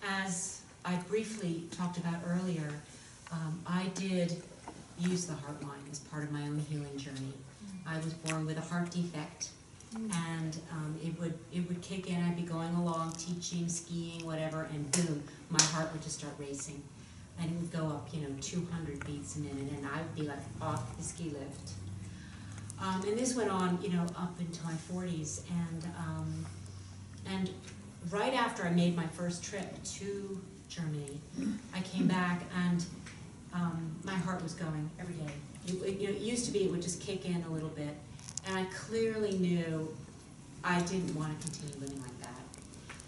as I briefly talked about earlier, I did use the heart line as part of my own healing journey. I was born with a heart defect, and it would kick in. I'd be going along, teaching, skiing, whatever, and boom, my heart would just start racing. And it would go up, 200 beats a minute, and I would be like off the ski lift. And this went on, up into my 40s, and right after I made my first trip to Germany, I came back, and my heart was going every day. It used to be it would just kick in a little bit, and I clearly knew I didn't want to continue living like that.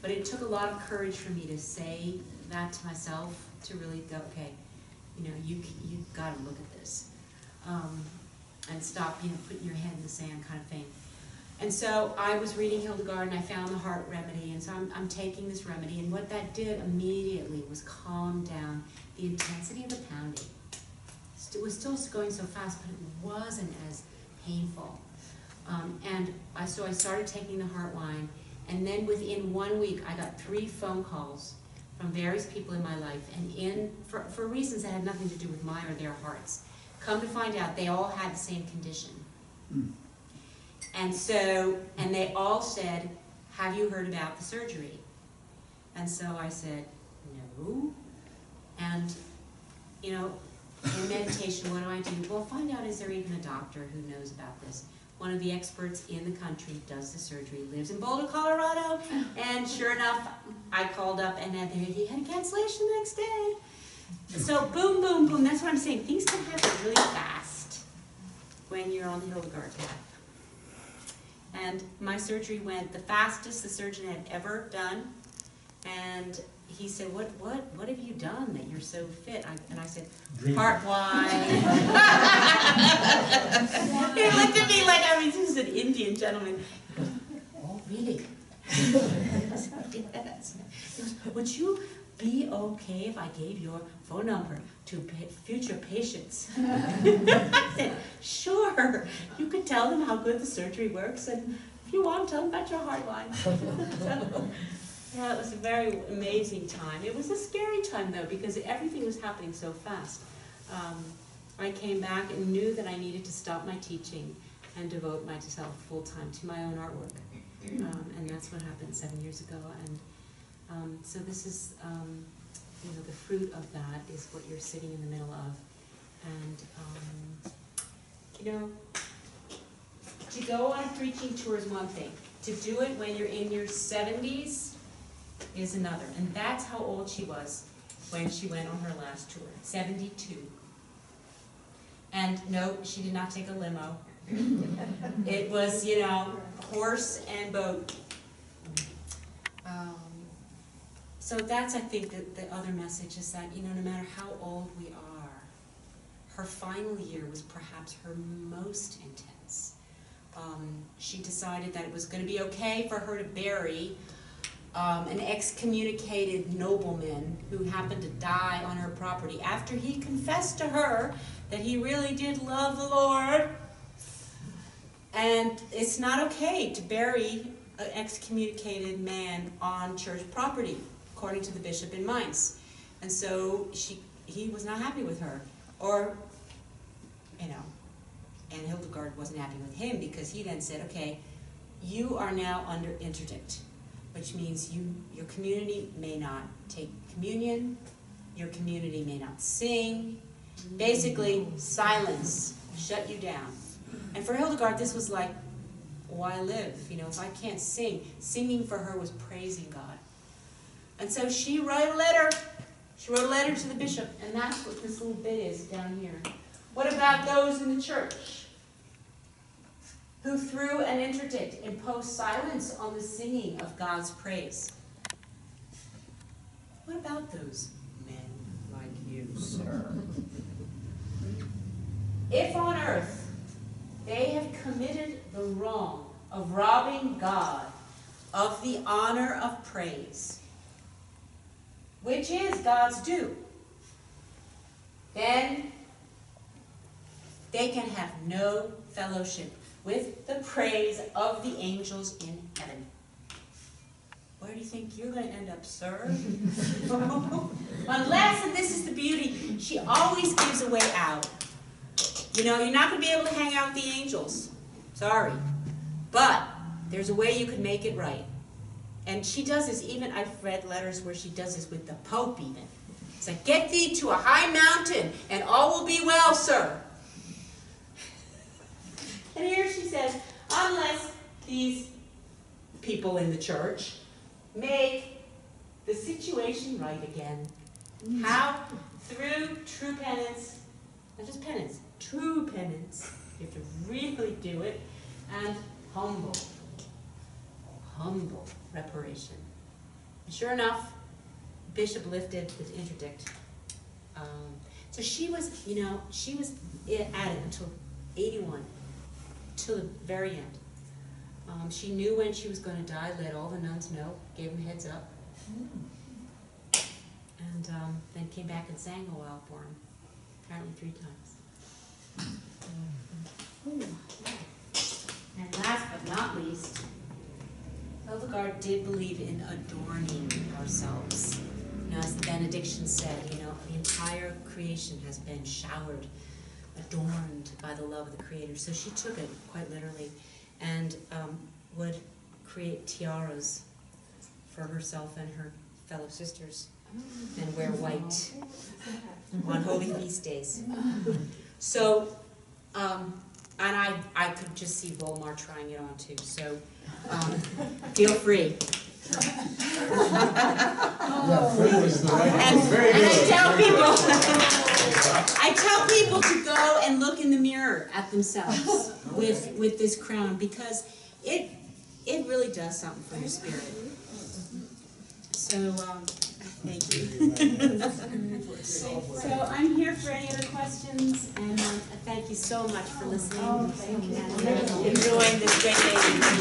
But it took a lot of courage for me to say that to myself, to really go, okay, you got to look at this, and stop, putting your head in the sand kind of thing. And so I was reading Hildegard, and I found the heart remedy, and so I'm taking this remedy, and what that did immediately was calm down the intensity of the pounding. It was still going so fast, but it wasn't as painful. So I started taking the heart line, and then within 1 week, I got 3 phone calls from various people in my life, and for reasons that had nothing to do with mine or their hearts. Come to find out, they all had the same condition. And they all said, have you heard about the surgery? And so I said, no. And, in meditation, what do I do? Well, find out, is there even a doctor who knows about this? One of the experts in the country does the surgery, lives in Boulder, Colorado, and sure enough, I called up, and he had a cancellation the next day. So boom, boom, boom, that's what I'm saying. Things can happen really fast when you're on the Hildegard path. And my surgery went the fastest the surgeon had ever done, and he said, what have you done that you're so fit? And I said, heart wine. He looked at me like I was just an Indian gentleman. He goes, oh, really? Yes. He goes, would you be okay if I gave your phone number to future patients? I said, sure. You could tell them how good the surgery works, and if you want, tell them about your heart line. Yeah, it was a very amazing time. It was a scary time, though, because everything was happening so fast. I came back and knew that I needed to stop my teaching and devote myself full-time to my own artwork. And that's what happened 7 years ago. And so this is, the fruit of that is what you're sitting in the middle of. And, to go on a preaching tour is one thing. To do it when you're in your 70s is another. And that's how old she was when she went on her last tour, 72. And no, she did not take a limo. It was, horse and boat. So that's, I think, the other message is that, no matter how old we are, her final year was perhaps her most intense. She decided that it was going to be okay for her to bury an excommunicated nobleman who happened to die on her property after he confessed to her that he really did love the Lord. And it's not okay to bury an excommunicated man on church property, according to the bishop in Mainz. And so he was not happy with her. And Hildegard wasn't happy with him, because he then said, okay, you are now under interdict, which means your community may not take communion, your community may not sing. Basically, silence, shut you down. And for Hildegard, this was like, why live? If I can't sing, singing for her was praising God. And so she wrote a letter. She wrote a letter to the bishop, and that's what this little bit is down here. What about those in the church who, through an interdict, imposed silence on the singing of God's praise? What about those men like you, sir? If on earth they have committed the wrong of robbing God of the honor of praise, which is God's due, then they can have no fellowship with the praise of the angels in heaven. where do you think you're going to end up, sir? Unless, and this is the beauty, she always gives a way out. You know, you're not going to be able to hang out with the angels. Sorry. But there's a way you can make it right. And she does this, even I've read letters where she does this with the Pope even. It's like, get thee to a high mountain and all will be well, sir. And here she says, unless these people in the church make the situation right again. How? Through true penance, not just penance, true penance. You have to really do it. And humble reparation. And sure enough, Bishop lifted his interdict. So she was, you know, she was at it until 81, till the very end. She knew when she was going to die, let all the nuns know, gave them heads up. And then came back and sang a while for him, apparently 3 times. And last but not least, Hildegard did believe in adorning ourselves. You know, as the benediction said, you know, the entire creation has been showered, adorned by the love of the Creator. So she took it quite literally and would create tiaras for herself and her fellow sisters and wear white on holy feast days. So, and I could just see Volmar trying it on too, so feel free. And I tell people to go and look in the mirror at themselves with this crown, because it really does something for your spirit. So thank you. So I'm here for any other questions, and thank you so much for listening and enjoying this great day.